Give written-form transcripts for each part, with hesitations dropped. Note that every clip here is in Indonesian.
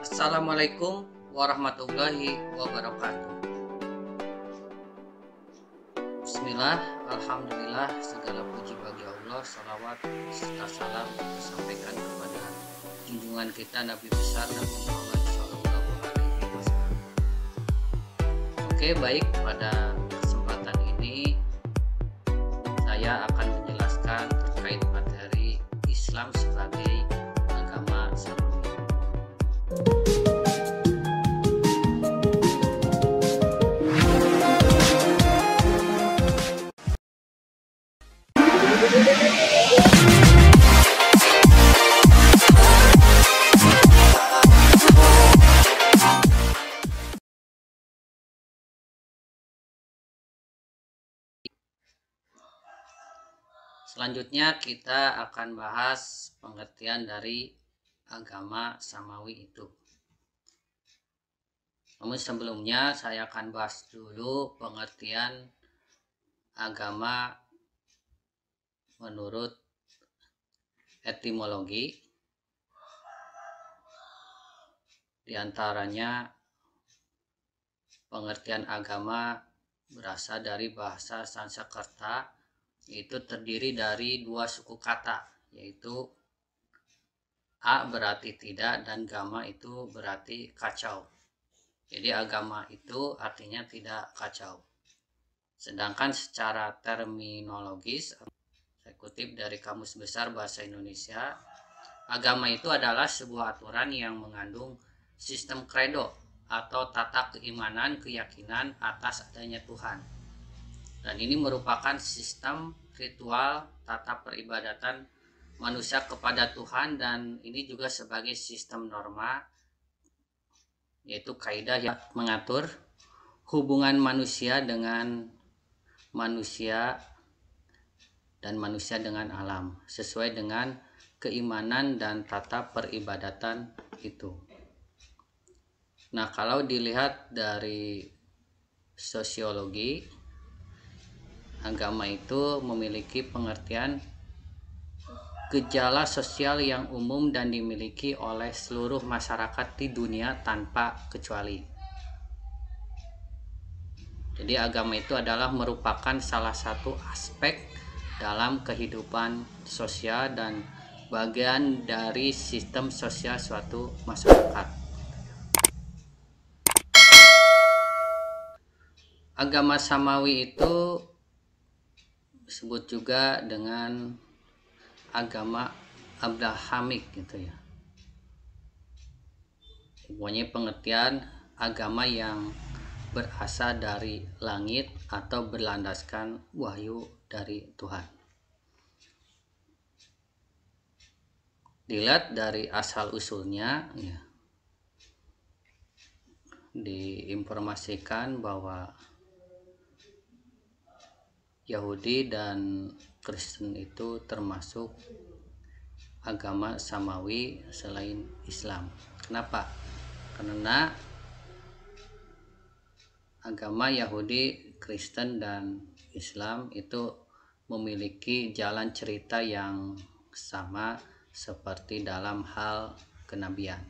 Assalamualaikum warahmatullahi wabarakatuh. Bismillah, alhamdulillah, segala puji bagi Allah, salawat serta salam kita sampaikan kepada junjungan kita Nabi besar Nabi Muhammad SAW. Oke, baik, pada kesempatan ini saya akan menjelaskan terkait materi Islam sebagai agama samawi. Selanjutnya kita akan bahas pengertian dari agama samawi itu. Namun sebelumnya saya akan bahas dulu pengertian agama menurut etimologi. Di antaranya pengertian agama berasal dari bahasa Sanskerta, itu terdiri dari dua suku kata, yaitu a berarti tidak dan gama itu berarti kacau. Jadi agama itu artinya tidak kacau. Sedangkan secara terminologis, saya kutip dari Kamus Besar Bahasa Indonesia, agama itu adalah sebuah aturan yang mengandung sistem kredo atau tata keimanan, keyakinan atas adanya Tuhan. Dan ini merupakan sistem ritual tata peribadatan manusia kepada Tuhan, dan ini juga sebagai sistem norma, yaitu kaidah yang mengatur hubungan manusia dengan manusia dan manusia dengan alam sesuai dengan keimanan dan tata peribadatan itu. Nah, kalau dilihat dari sosiologi, agama itu memiliki pengertian gejala sosial yang umum dan dimiliki oleh seluruh masyarakat di dunia tanpa kecuali. Jadi agama itu adalah merupakan salah satu aspek dalam kehidupan sosial dan bagian dari sistem sosial suatu masyarakat. Agama samawi itu disebut juga dengan agama Abrahamik gitu ya. Pokoknya pengertian agama yang berasal dari langit atau berlandaskan wahyu dari Tuhan. Dilihat dari asal usulnya ya, diinformasikan bahwa Yahudi dan Kristen itu termasuk agama samawi selain Islam. Kenapa? Karena agama Yahudi, Kristen, dan Islam itu memiliki jalan cerita yang sama seperti dalam hal kenabian.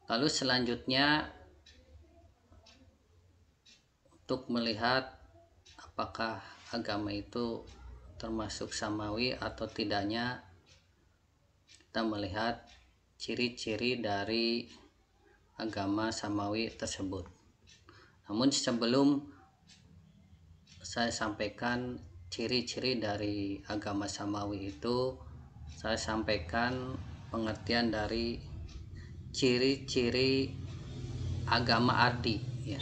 Lalu selanjutnya, untuk melihat apakah agama itu termasuk samawi atau tidaknya, kita melihat ciri-ciri dari agama samawi tersebut. Namun sebelum saya sampaikan ciri-ciri dari agama samawi itu, saya sampaikan pengertian dari ciri-ciri agama ardi ya.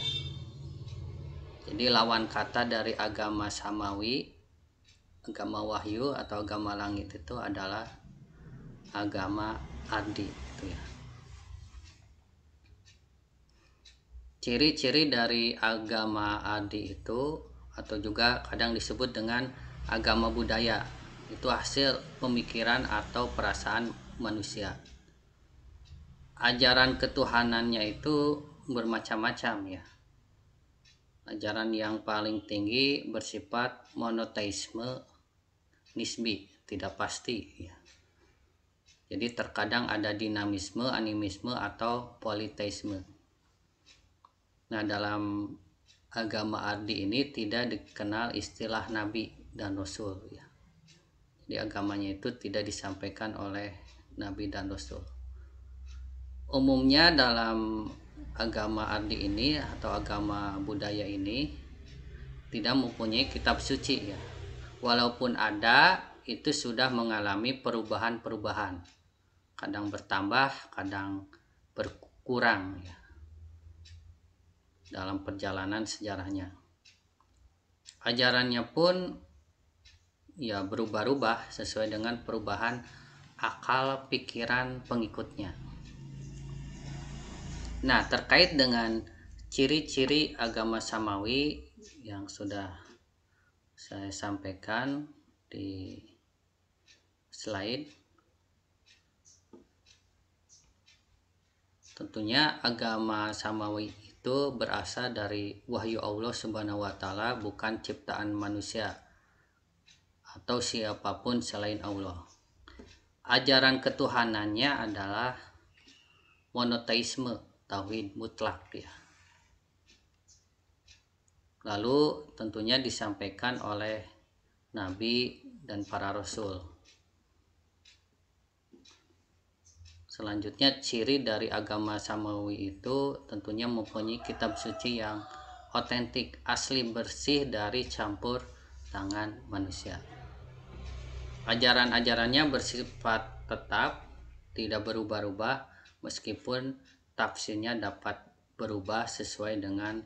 Jadi lawan kata dari agama samawi, agama wahyu atau agama langit itu adalah agama ardi itu ya. Ciri-ciri dari agama ardi itu, atau juga kadang disebut dengan agama budaya, itu hasil pemikiran atau perasaan manusia. Ajaran ketuhanannya itu bermacam-macam ya. Ajaran yang paling tinggi bersifat monoteisme nisbi, tidak pasti ya. Jadi terkadang ada dinamisme, animisme, atau politeisme. Nah, dalam agama Ardi ini tidak dikenal istilah nabi dan rasul ya. Jadi agamanya itu tidak disampaikan oleh nabi dan rasul. Umumnya dalam agama Ardi ini atau agama budaya ini tidak mempunyai kitab suci ya. Walaupun ada, itu sudah mengalami perubahan-perubahan. Kadang bertambah, kadang berkurang ya, dalam perjalanan sejarahnya. Ajarannya pun ya berubah-ubah sesuai dengan perubahan akal pikiran pengikutnya. Nah, terkait dengan ciri-ciri agama Samawi yang sudah saya sampaikan di slide, tentunya agama Samawi itu berasal dari wahyu Allah Subhanahu wa taala, bukan ciptaan manusia atau siapapun selain Allah. Ajaran ketuhanannya adalah monoteisme, tauhid mutlak ya. Lalu tentunya disampaikan oleh nabi dan para rasul. Selanjutnya, ciri dari agama Samawi itu tentunya mempunyai kitab suci yang otentik, asli, bersih dari campur tangan manusia. Ajaran-ajarannya bersifat tetap, tidak berubah-ubah, meskipun tafsirnya dapat berubah sesuai dengan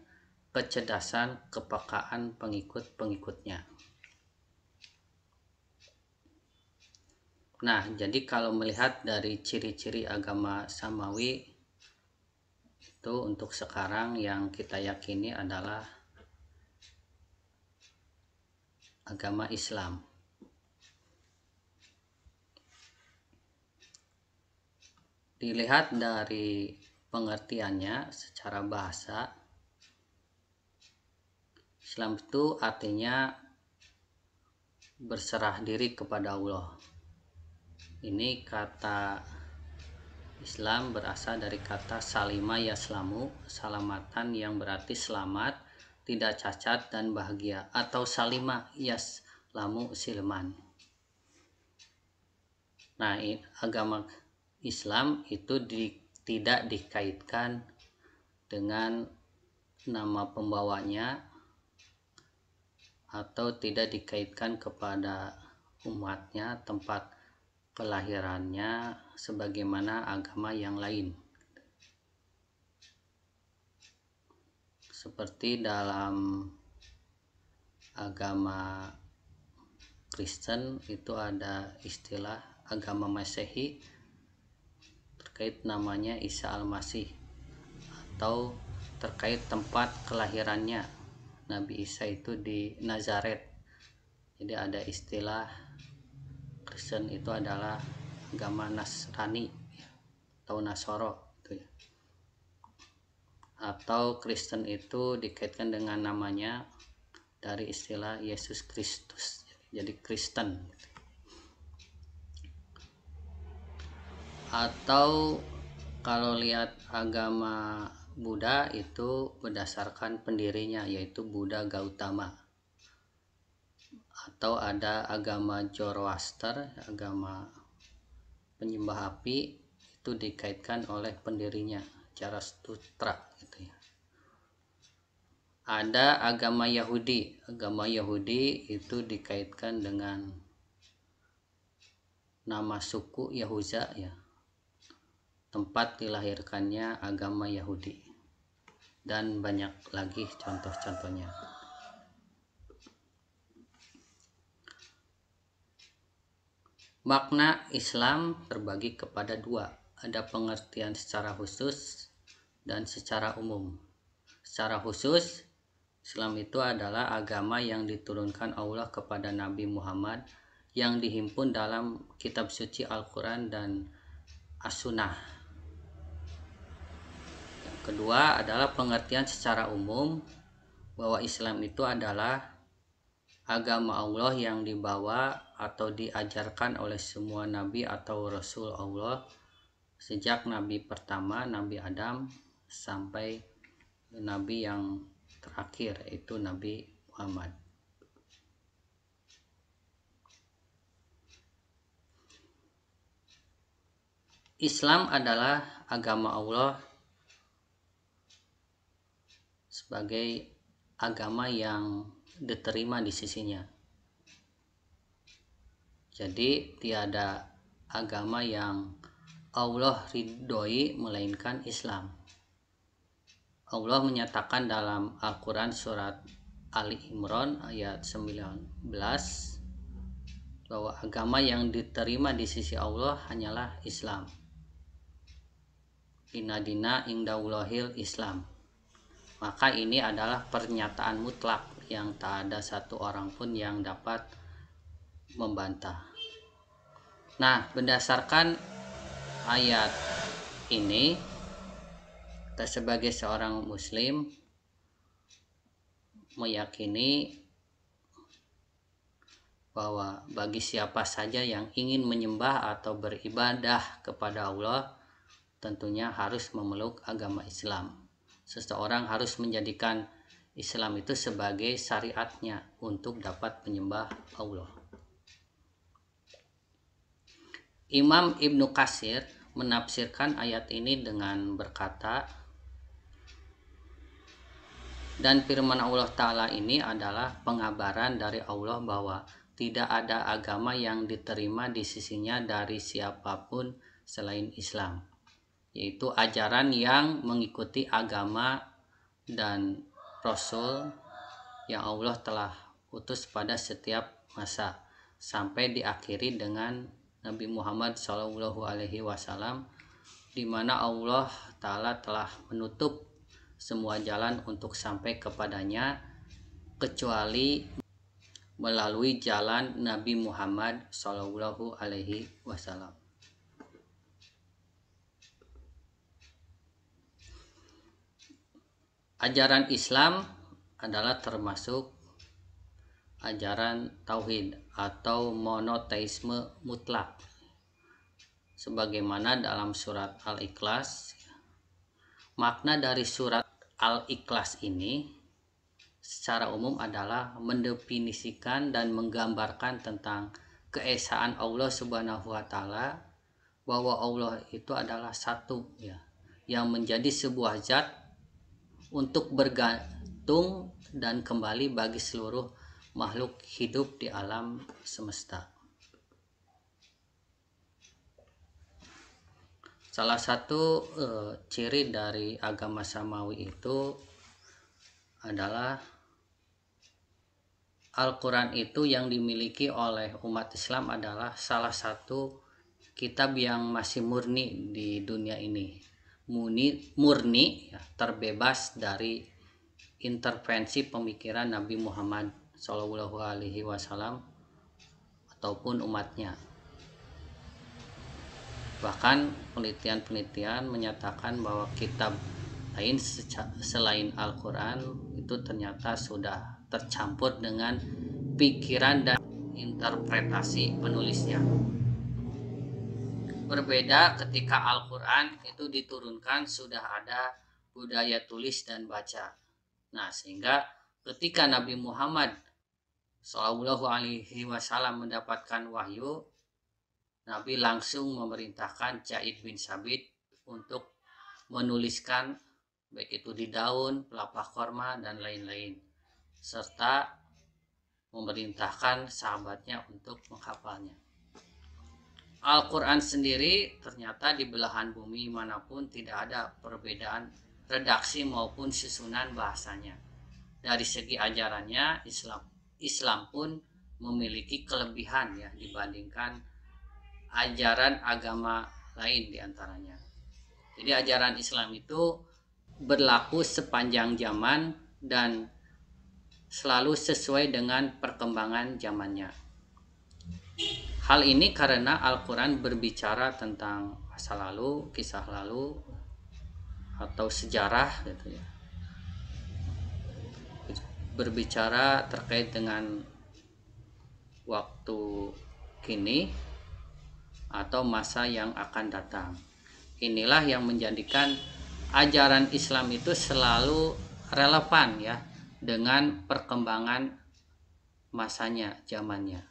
kecerdasan, kepekaan pengikut-pengikutnya. Nah, jadi kalau melihat dari ciri-ciri agama Samawi itu untuk sekarang yang kita yakini adalah agama Islam. Dilihat dari pengertiannya secara bahasa, Islam itu artinya berserah diri kepada Allah. Ini kata Islam berasal dari kata salima yaslamu, salamatan yang berarti selamat, tidak cacat dan bahagia, atau salima yaslamu silman. Nah, agama Islam itu tidak dikaitkan dengan nama pembawanya atau tidak dikaitkan kepada umatnya, tempat kelahirannya sebagaimana agama yang lain. Seperti dalam agama Kristen itu ada istilah agama Masehi terkait namanya Isa Al-Masih, atau terkait tempat kelahirannya Nabi Isa itu di Nazaret. Jadi ada istilah Kristen itu adalah agama Nasrani atau Nasoro gitu ya. Atau Kristen itu dikaitkan dengan namanya dari istilah Yesus Kristus, jadi Kristen. Atau kalau lihat agama Buddha itu berdasarkan pendirinya, yaitu Buddha Gautama. Atau ada agama Zoroaster, agama penyembah api, itu dikaitkan oleh pendirinya Zarathustra gitu ya. Ada agama Yahudi itu dikaitkan dengan nama suku Yahuza ya, tempat dilahirkannya agama Yahudi, dan banyak lagi contoh-contohnya. Makna Islam terbagi kepada dua, ada pengertian secara khusus dan secara umum. Secara khusus, Islam itu adalah agama yang diturunkan Allah kepada Nabi Muhammad yang dihimpun dalam kitab suci Al-Quran dan As-Sunnah. Yang kedua adalah pengertian secara umum, bahwa Islam itu adalah agama Allah yang dibawa atau diajarkan oleh semua nabi atau rasul Allah sejak nabi pertama, Nabi Adam, sampai nabi yang terakhir yaitu Nabi Muhammad. Islam adalah agama Allah sebagai agama yang diterima di sisinya. Jadi tiada agama yang Allah ridhoi melainkan Islam. Allah menyatakan dalam Al-Quran surat Ali Imran ayat 19 bahwa agama yang diterima di sisi Allah hanyalah Islam. Inna dina indaullahil Islam. Maka ini adalah pernyataan mutlak yang tak ada satu orang pun yang dapat membantah. Nah, berdasarkan ayat ini, kita sebagai seorang muslim meyakini bahwa bagi siapa saja yang ingin menyembah atau beribadah kepada Allah, tentunya harus memeluk agama Islam. Seseorang harus menjadikan Islam itu sebagai syariatnya untuk dapat menyembah Allah. Imam Ibnu Katsir menafsirkan ayat ini dengan berkata, dan firman Allah Ta'ala ini adalah pengabaran dari Allah bahwa tidak ada agama yang diterima di sisinya dari siapapun selain Islam, yaitu ajaran yang mengikuti agama dan Rasul yang Allah telah utus pada setiap masa sampai diakhiri dengan Nabi Muhammad SAW, di mana Allah Ta'ala telah menutup semua jalan untuk sampai kepadanya kecuali melalui jalan Nabi Muhammad SAW. Ajaran Islam adalah termasuk ajaran tauhid atau monoteisme mutlak, sebagaimana dalam surat Al-Ikhlas. Makna dari surat Al-Ikhlas ini secara umum adalah mendefinisikan dan menggambarkan tentang keesaan Allah Subhanahu wa Ta'ala, bahwa Allah itu adalah satu, ya, yang menjadi sebuah zat untuk bergantung dan kembali bagi seluruh makhluk hidup di alam semesta. Salah satu ciri dari agama samawi itu adalah Al-Quran itu yang dimiliki oleh umat Islam adalah salah satu kitab yang masih murni di dunia ini. Murni, ya, terbebas dari intervensi pemikiran Nabi Muhammad SAW ataupun umatnya. Bahkan penelitian-penelitian menyatakan bahwa kitab lain selain Al-Quran itu ternyata sudah tercampur dengan pikiran dan interpretasi penulisnya. Berbeda ketika Al-Quran itu diturunkan sudah ada budaya tulis dan baca. Nah, sehingga ketika Nabi Muhammad SAW mendapatkan wahyu, Nabi langsung memerintahkan Zaid bin Sabit untuk menuliskan, baik itu di daun, pelepah korma, dan lain-lain, serta memerintahkan sahabatnya untuk menghafalnya. Al-Quran sendiri ternyata di belahan bumi manapun tidak ada perbedaan redaksi maupun susunan bahasanya. Dari segi ajarannya, Islam pun memiliki kelebihan, ya, dibandingkan ajaran agama lain diantaranya. Jadi ajaran Islam itu berlaku sepanjang zaman dan selalu sesuai dengan perkembangan zamannya. Hal ini karena Al-Quran berbicara tentang masa lalu, kisah lalu, atau sejarah gitu, ya. berbicara terkait dengan waktu kini atau masa yang akan datang. Inilah yang menjadikan ajaran Islam itu selalu relevan ya dengan perkembangan masanya, zamannya.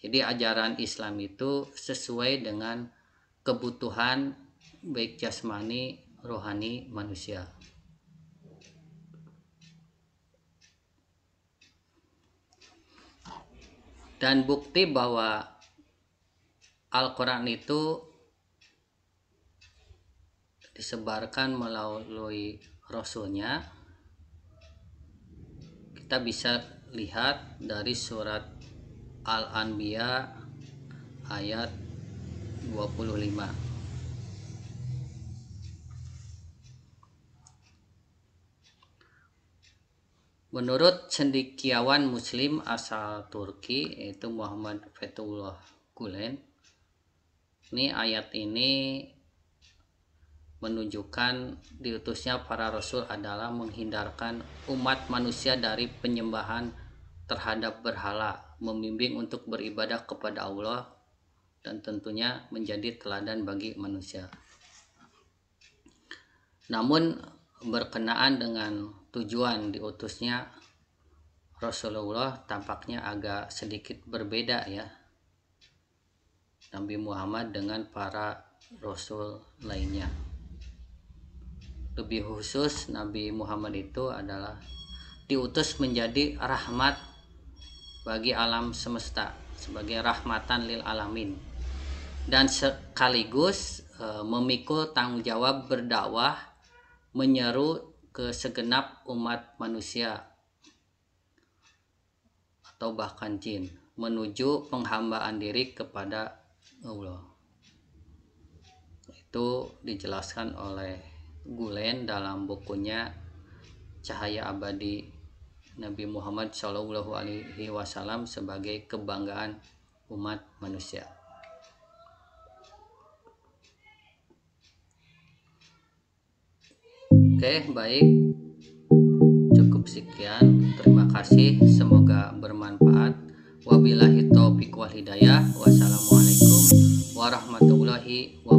Jadi ajaran Islam itu sesuai dengan kebutuhan baik jasmani, rohani manusia. Dan bukti bahwa Al-Quran itu disebarkan melalui Rasulnya, kita bisa lihat dari surat Al-Anbiya ayat 25. Menurut cendekiawan Muslim asal Turki yaitu Muhammad Fethullah Gulen, ini ayat ini menunjukkan diutusnya para rasul adalah menghindarkan umat manusia dari penyembahan terhadap berhala, membimbing untuk beribadah kepada Allah, dan tentunya menjadi teladan bagi manusia. Namun berkenaan dengan tujuan diutusnya Rasulullah tampaknya agak sedikit berbeda ya, Nabi Muhammad dengan para rasul lainnya. Lebih khusus, Nabi Muhammad itu adalah diutus menjadi rahmat bagi alam semesta, sebagai rahmatan lil alamin, dan sekaligus memikul tanggung jawab berdakwah menyeru ke segenap umat manusia atau bahkan jin menuju penghambaan diri kepada Allah. Itu dijelaskan oleh Gulen dalam bukunya Cahaya Abadi Nabi Muhammad SAW sebagai kebanggaan umat manusia. Oke, baik, cukup sekian, terima kasih, semoga bermanfaat. Wabillahi taufiq wal hidayah. Wassalamualaikum warahmatullahi wabarakatuh.